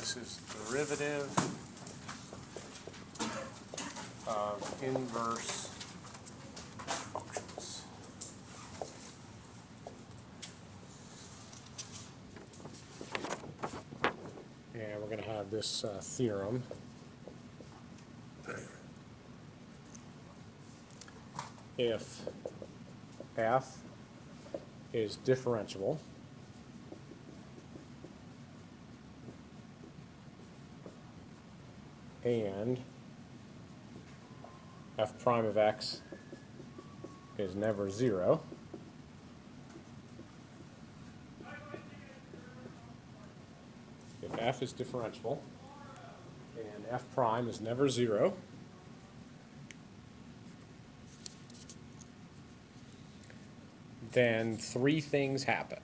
this is derivative of inverse functions. And we're going to have this theorem. If f is differentiable, and f prime of x is never 0, if f is differentiable and f prime is never 0, then three things happen.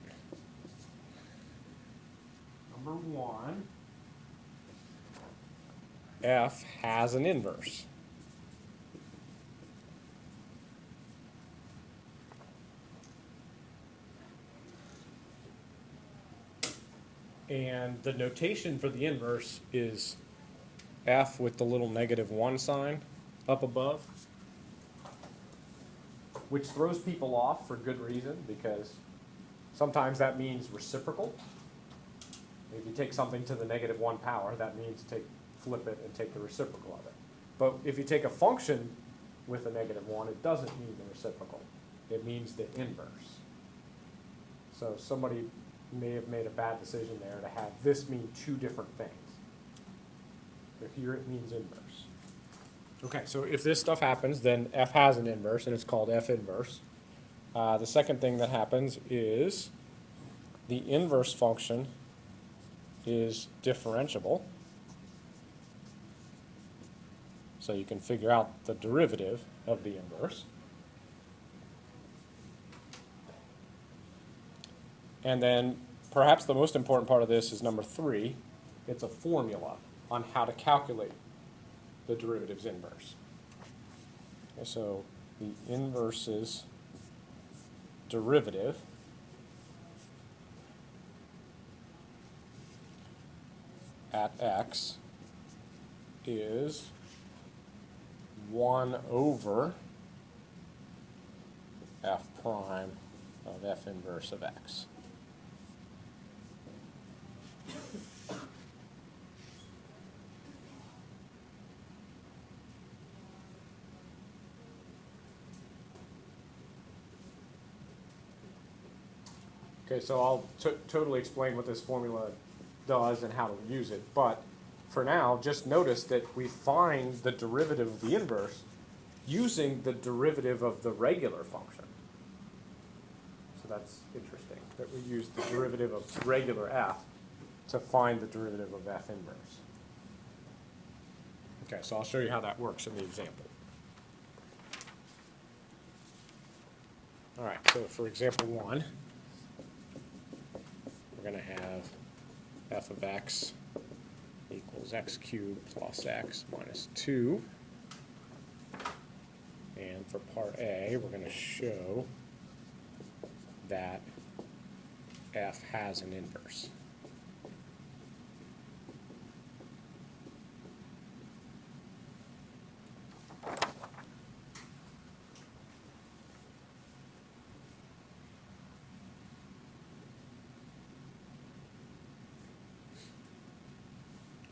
Number one, f has an inverse. And the notation for the inverse is f with the little -1 sign up above, which throws people off for good reason, because sometimes that means reciprocal. If you take something to the -1 power, that means flip it and take the reciprocal of it. But if you take a function with a -1, it doesn't mean the reciprocal. It means the inverse. So somebody may have made a bad decision there to have this mean two different things. But here it means inverse. Okay, so if this stuff happens, then f has an inverse, and it's called f inverse. The second thing that happens is the inverse function is differentiable. So you can figure out the derivative of the inverse. And then perhaps the most important part of this is number 3. It's a formula on how to calculate the derivative's inverse. Okay, so the inverse's derivative at x is 1 over f prime of f inverse of x. Okay, so I'll totally explain what this formula does and how to use it, but for now, just notice that we find the derivative of the inverse using the derivative of the regular function. So that's interesting, that we use the derivative of regular f to find the derivative of f inverse. Okay, so I'll show you how that works in the example. All right, so for example 1, we're going to have f of x equals x cubed plus x minus 2. And for part A, we're going to show that f has an inverse.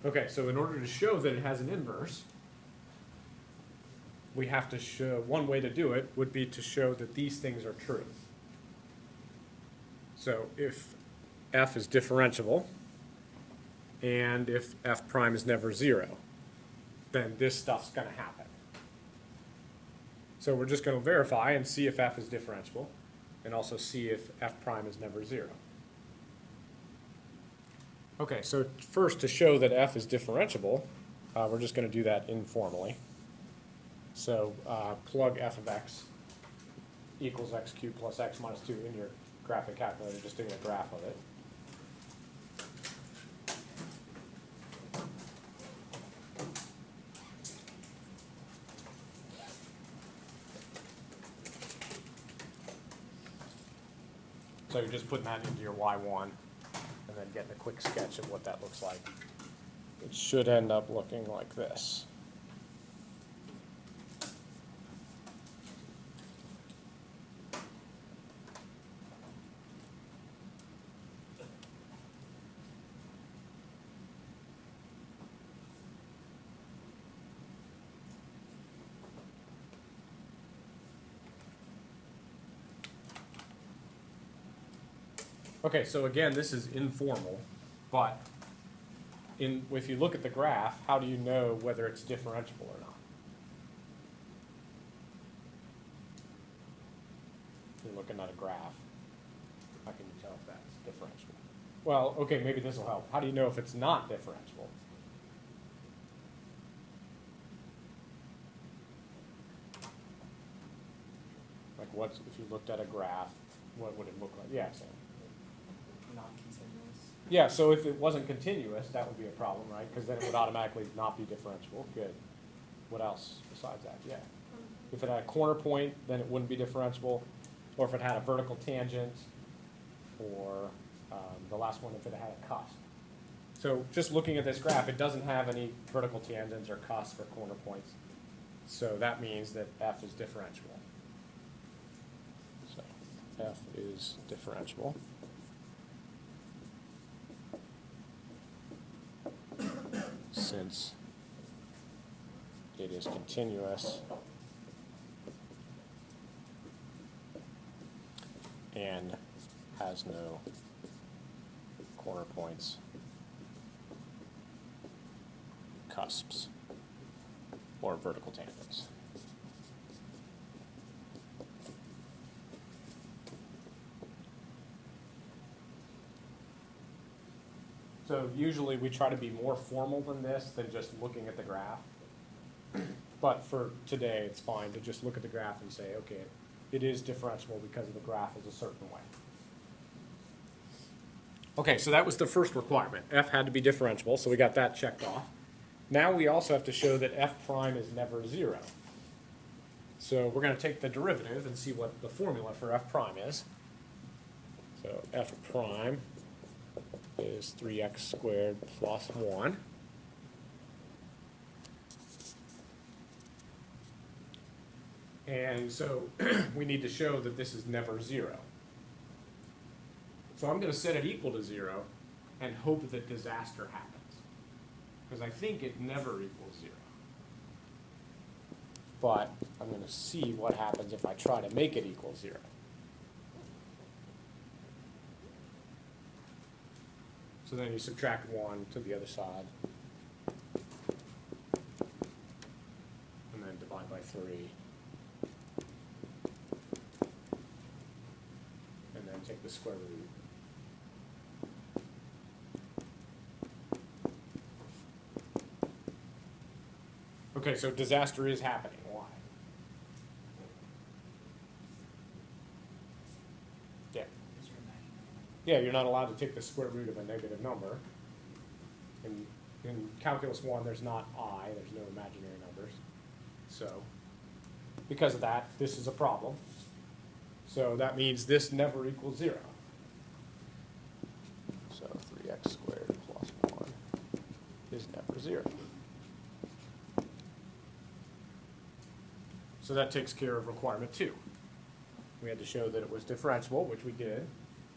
Okay, so in order to show that it has an inverse, we have to show, one way to do it would be to show that these things are true. So if f is differentiable, and if f prime is never 0, then this stuff's going to happen. So we're just going to verify and see if f is differentiable, and also see if f prime is never 0. Okay, so first, to show that f is differentiable, we're just going to do that informally. So plug f of x equals x cubed plus x minus 2 in your graphic calculator, just doing a graph of it. So you're just putting that into your y1 and then getting a quick sketch of what that looks like. it should end up looking like this. Okay, so again, this is informal, but if you look at the graph, how do you know whether it's differentiable or not? If you're looking at a graph, how can you tell if that's differentiable? Well, okay, maybe this will help. How do you know if it's not differentiable? Like if you looked at a graph, what would it look like? Yeah, Sam. Non-continuous. Yeah, so if it wasn't continuous, that would be a problem, right? Because then it would automatically not be differentiable. Good. What else besides that? Yeah. If it had a corner point, then it wouldn't be differentiable. Or if it had a vertical tangent, or the last one, if it had a cusp. So just looking at this graph, it doesn't have any vertical tangents or cusps or corner points. So that means that f is differentiable. So f is differentiable. Since it is continuous and has no corner points, cusps, or vertical tangents. So usually we try to be more formal than this than just looking at the graph. But for today, it's fine to just look at the graph and say, okay, it is differentiable because the graph is a certain way. Okay, so that was the first requirement. F had to be differentiable, so we got that checked off. Now we also have to show that f prime is never 0. So we're going to take the derivative and see what the formula for f prime is. So f prime is 3x squared plus 1. And so we need to show that this is never 0. So I'm going to set it equal to 0 and hope that disaster happens. Because I think it never equals 0. But I'm going to see what happens if I try to make it equal 0. So then you subtract 1 to the other side. And then divide by 3. And then take the square root. Okay, so disaster is happening. Why? Yeah. Yeah, you're not allowed to take the square root of a negative number. In calculus 1, there's not I, there's no imaginary numbers. So, because of that, this is a problem. So that means this never equals 0. So 3x squared plus 1 is never 0. So that takes care of requirement 2. We had to show that it was differentiable, which we did.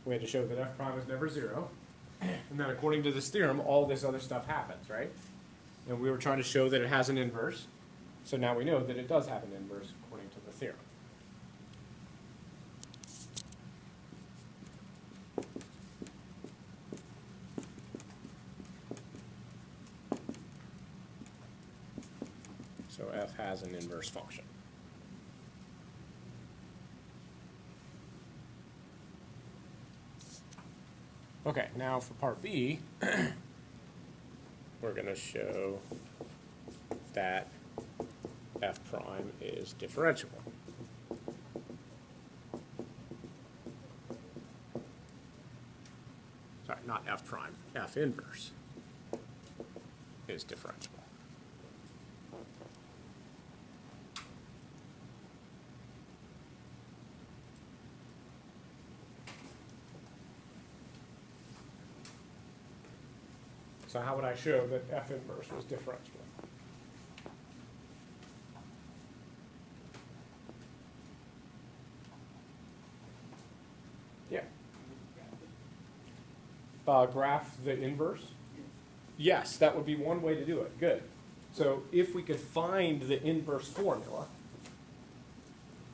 We had to show that f prime is never 0. And then according to this theorem, all this other stuff happens, right? And we were trying to show that it has an inverse. So now we know that it does have an inverse according to the theorem. So f has an inverse function. Okay, now for part B, we're going to show that f prime is differentiable. Sorry, not f prime, f inverse is differentiable. So how would I show that F inverse was differentiable? Yeah. Graph the inverse? Yes, that would be one way to do it. Good. So if we could find the inverse formula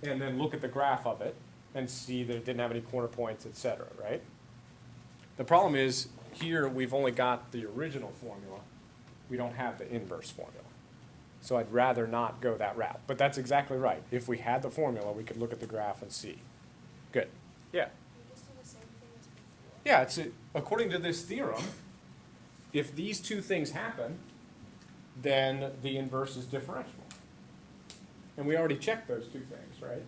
and then look at the graph of it and see that it didn't have any corner points, etc., right? The problem is here we've only got the original formula. We don't have the inverse formula. So I'd rather not go that route. But that's exactly right. If we had the formula, we could look at the graph and see. Good. Yeah. You just do the same thing as before. Yeah, according to this theorem, if these two things happen, then the inverse is differentiable. And we already checked those two things, right?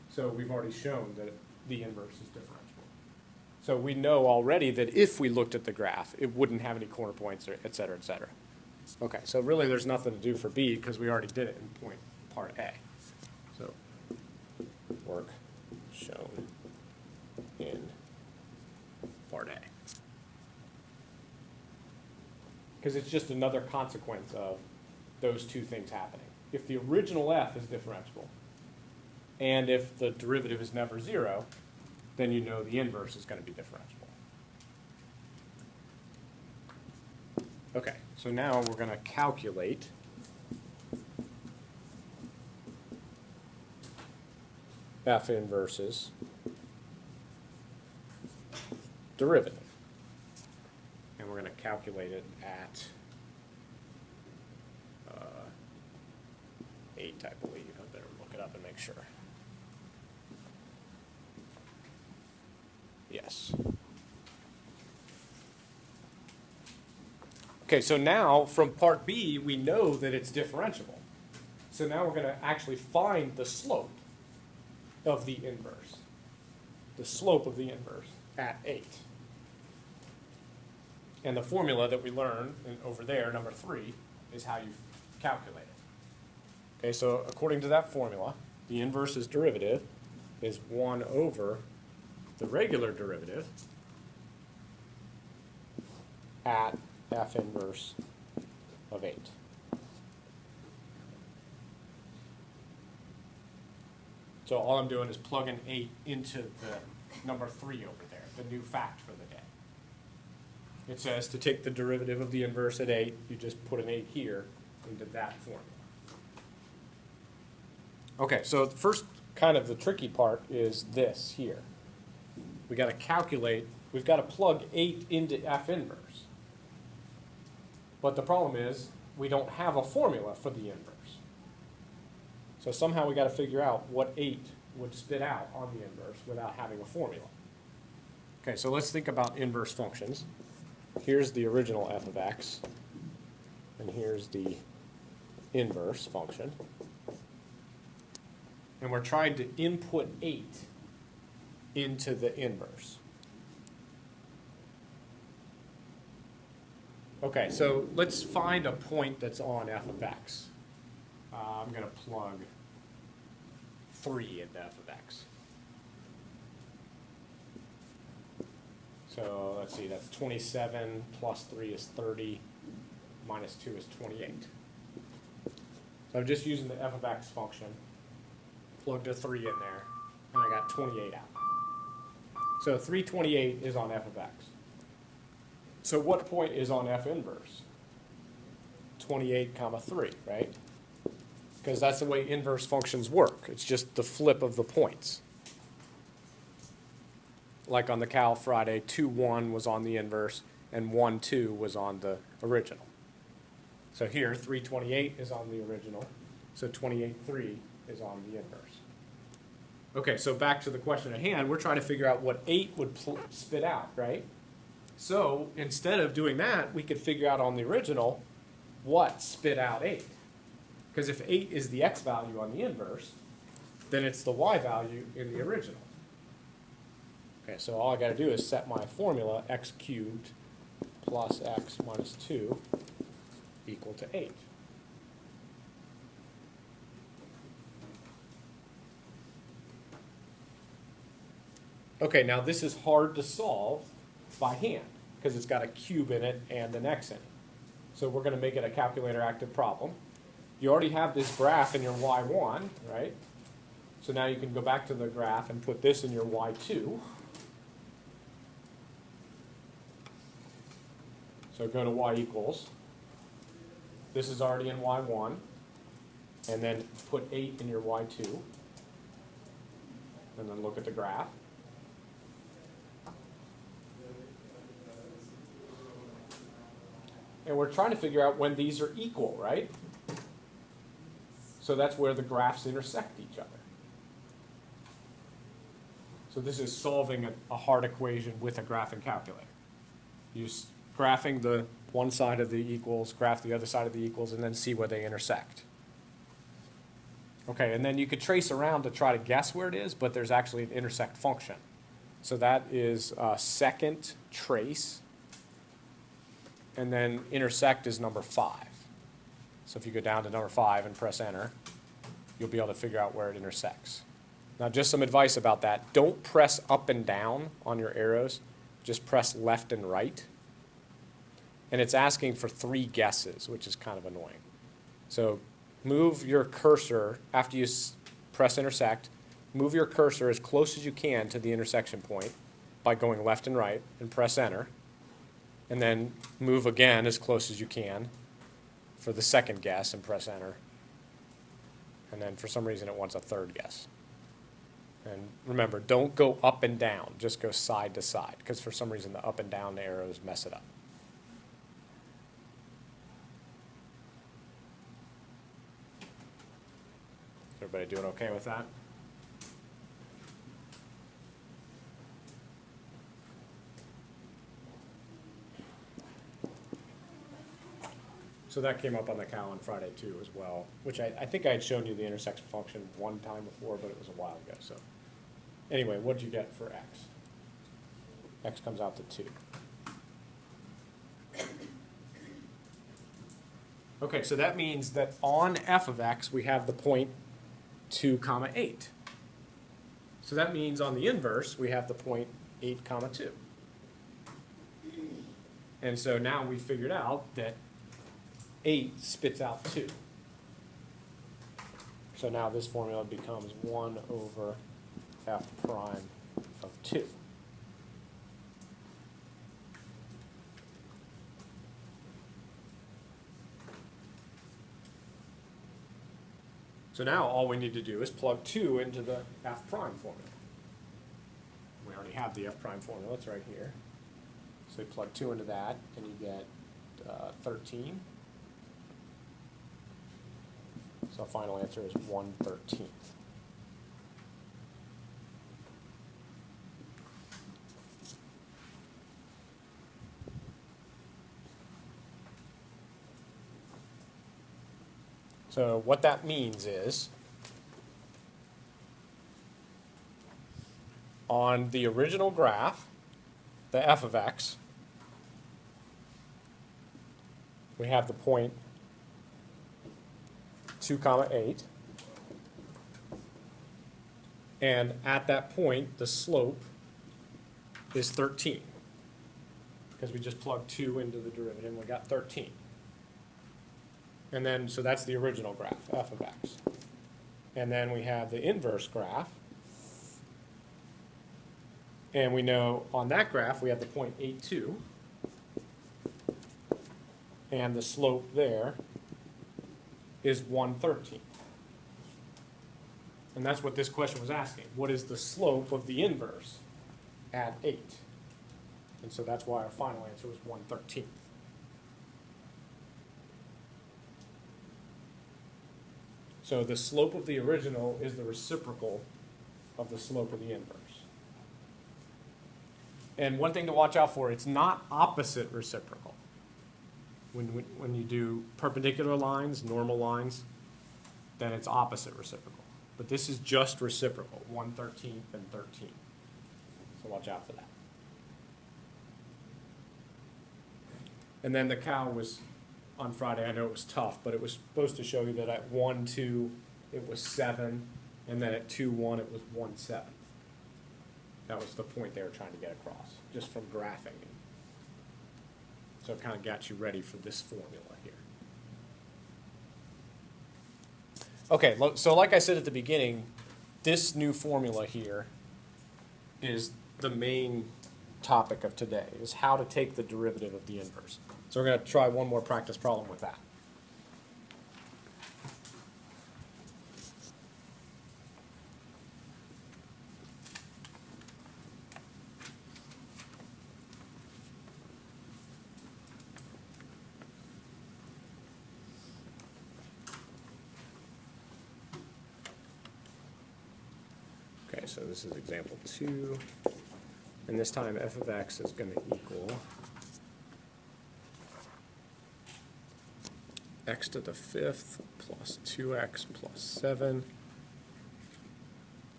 So we've already shown that the inverse is differentiable. So we know already that if we looked at the graph, it wouldn't have any corner points, or et cetera, et cetera. Okay, so really there's nothing to do for B because we already did it in part A. So work shown in part A. Because it's just another consequence of those two things happening. If the original F is differentiable, and if the derivative is never zero, then you know the inverse is going to be differentiable. Okay, so now we're going to calculate F inverse's derivative. And we're going to calculate it at 8, I believe. I better look it up and make sure. Yes. Okay, so now from part B, we know that it's differentiable. So now we're going to actually find the slope of the inverse. The slope of the inverse at 8. And the formula that we learned over there, number 3, is how you calculate it. Okay, so according to that formula, the inverse's derivative is 1 over the regular derivative at F inverse of 8. So all I'm doing is plugging 8 into the number 3 over there, the new fact for the day. It says to take the derivative of the inverse at 8, you just put an 8 here into that formula. Okay, so the first kind of the tricky part is this here. We got to calculate, we've got to plug 8 into F inverse. But the problem is we don't have a formula for the inverse. So somehow we got to figure out what 8 would spit out on the inverse without having a formula. Okay, so let's think about inverse functions. Here's the original f of x, and here's the inverse function. And we're trying to input 8 into the inverse. Okay, so let's find a point that's on f of x. I'm going to plug 3 into f of x. So let's see, that's 27 plus 3 is 30, minus 2 is 28. So I'm just using the f of x function, plugged a 3 in there, and I got 28 out. So 328 is on f of x. So what point is on f inverse? 28 comma 3, right? Because that's the way inverse functions work. It's just the flip of the points. Like on the Cal Friday, 2-1 was on the inverse, and 1-2 was on the original. So here, 328 is on the original, so 28-3 is on the inverse. Okay, so back to the question at hand, we're trying to figure out what 8 would spit out, right? So instead of doing that, we could figure out on the original what spit out 8. Because if 8 is the x value on the inverse, then it's the y value in the original. Okay, so all I got to do is set my formula, x cubed plus x minus 2 equal to 8. Okay, now this is hard to solve by hand. because it's got a cube in it and an x in it. So we're going to make it a calculator active problem. You already have this graph in your y1, right? So now you can go back to the graph and put this in your y2. So go to y equals. This is already in y1. And then put 8 in your y2. And then look at the graph. And we're trying to figure out when these are equal, right? So that's where the graphs intersect each other. So this is solving a hard equation with a graphing calculator. Use graphing the one side of the equals, graph the other side of the equals, and then see where they intersect. Okay, and then you could trace around to try to guess where it is, but there's actually an intersect function. So that is second trace, and then intersect is number 5. So if you go down to number 5 and press enter, you'll be able to figure out where it intersects. Now just some advice about that. Don't press up and down on your arrows. Just press left and right. And it's asking for 3 guesses, which is kind of annoying. So move your cursor, after you press intersect, move your cursor as close as you can to the intersection point by going left and right and press enter. And then move again as close as you can for the second guess and press enter. And then for some reason it wants a third guess. And remember, don't go up and down, just go side to side, because for some reason the up and down arrows mess it up. Everybody doing okay with that? So that came up on the cow on Friday too as well, which I think I had shown you the intersection function one time before, but it was a while ago. So anyway, what did you get for x? X comes out to 2. Okay, so that means that on f of x, we have the point 2 comma 8. So that means on the inverse, we have the point 8 comma 2. And so now we figured out that 8 spits out 2. So now this formula becomes 1 over f prime of 2. So now all we need to do is plug 2 into the f prime formula. We already have the f prime formula, it's right here. So you plug 2 into that, and you get 13. So our final answer is 1/13. So what that means is, on the original graph, the f of x, we have the point 2 comma 8, and at that point the slope is 13, because we just plugged 2 into the derivative and we got 13. And then, so that's the original graph, f of x. And then we have the inverse graph, and we know on that graph we have the point 82, and the slope there is 1/13. And that's what this question was asking. What is the slope of the inverse at 8? And so that's why our final answer was 1/13. So the slope of the original is the reciprocal of the slope of the inverse. And one thing to watch out for, it's not opposite reciprocal. When you do perpendicular lines, normal lines, then it's opposite reciprocal. But this is just reciprocal, 1/13 and 13. So watch out for that. And then the cow was, on Friday, I know it was tough, but it was supposed to show you that at 1, 2, it was 7, and then at 2, 1, it was 1/7. That was the point they were trying to get across, just from graphing. So it kind of got you ready for this formula here. Okay, so like I said at the beginning, this new formula here is the main topic of today, is how to take the derivative of the inverse. So we're going to try one more practice problem with that. Okay, so this is example 2, and this time f of x is going to equal x to the 5th plus 2x plus 7,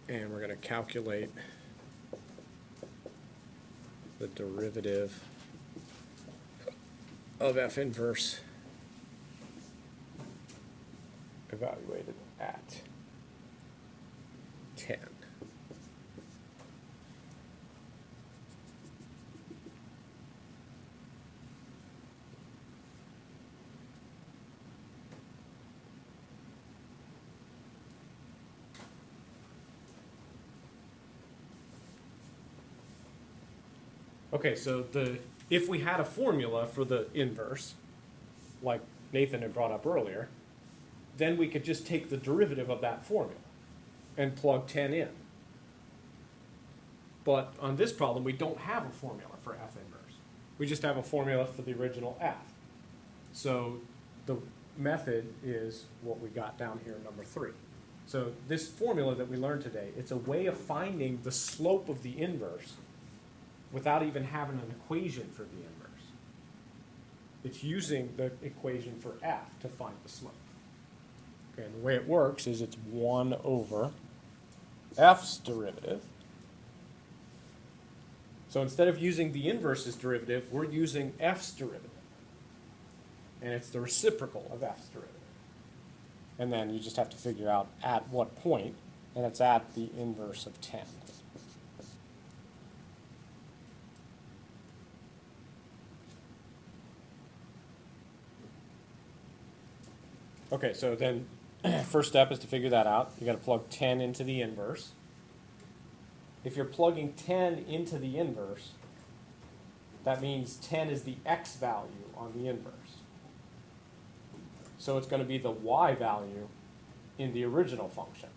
and we're going to calculate the derivative of f inverse evaluated at 10. Okay, so if we had a formula for the inverse, like Nathan had brought up earlier, then we could just take the derivative of that formula and plug 10 in. But on this problem, we don't have a formula for f inverse. We just have a formula for the original f. So the method is what we got down here in number 3. So this formula that we learned today, it's a way of finding the slope of the inverse without even having an equation for the inverse. It's using the equation for f to find the slope. Okay, and the way it works is it's 1 over f's derivative. So instead of using the inverse's derivative, we're using f's derivative. And it's the reciprocal of f's derivative. And then you just have to figure out at what point, and it's at the inverse of 10. Okay, so then first step is to figure that out. You got to plug 10 into the inverse. If you're plugging 10 into the inverse, that means 10 is the x value on the inverse. So it's going to be the y value in the original function.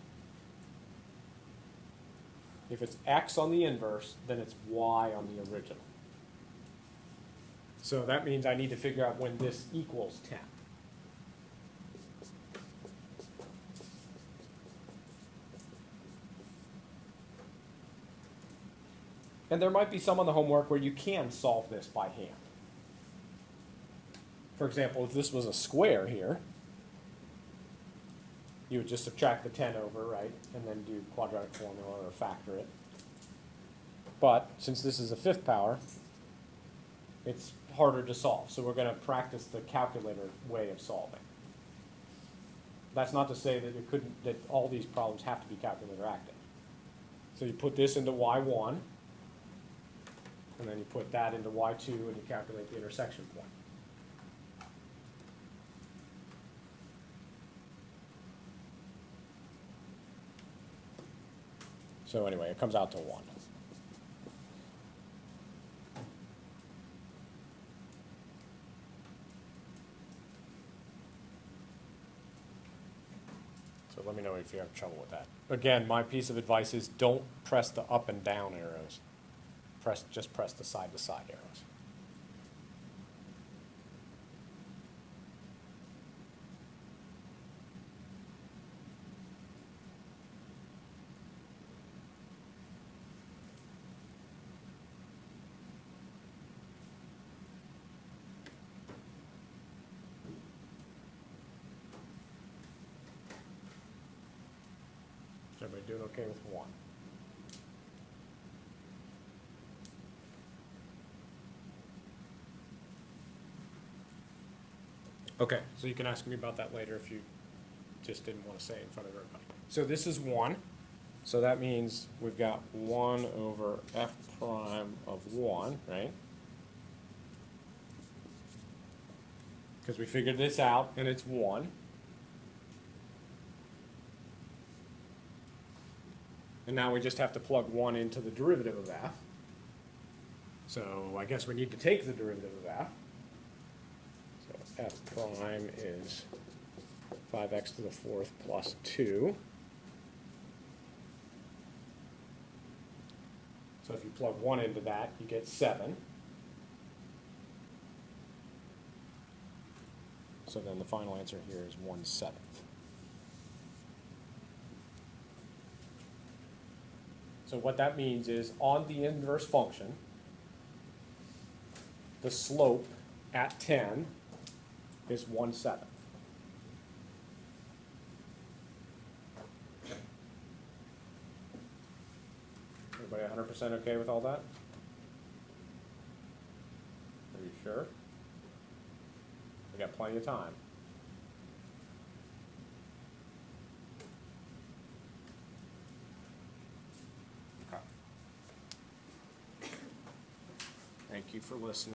If it's x on the inverse, then it's y on the original. So that means I need to figure out when this equals 10. And there might be some on the homework where you can solve this by hand. For example, if this was a square here, you would just subtract the 10 over, right? And then do quadratic formula or factor it. But since this is a 5th power, it's harder to solve. So we're going to practice the calculator way of solving. That's not to say that that all these problems have to be calculator active. So you put this into y1, and then you put that into y2, and you calculate the intersection point. So anyway, it comes out to 1. So let me know if you have trouble with that. Again, my piece of advice is don't press the up and down arrows. Just press the side-to-side arrows. Is everybody doing okay with 1? Okay, so you can ask me about that later if you just didn't want to say it in front of everybody. So this is 1. So that means we've got 1 over f prime of 1, right? because we figured this out, and it's 1. And now we just have to plug 1 into the derivative of f. So I guess we need to take the derivative of f. So f prime is 5x to the 4th plus 2. So if you plug 1 into that, you get 7. So then the final answer here is 1/7. So what that means is on the inverse function, the slope at 10 is 1/7. Everybody 100% okay with all that? Are you sure? We got plenty of time. Okay. Thank you for listening.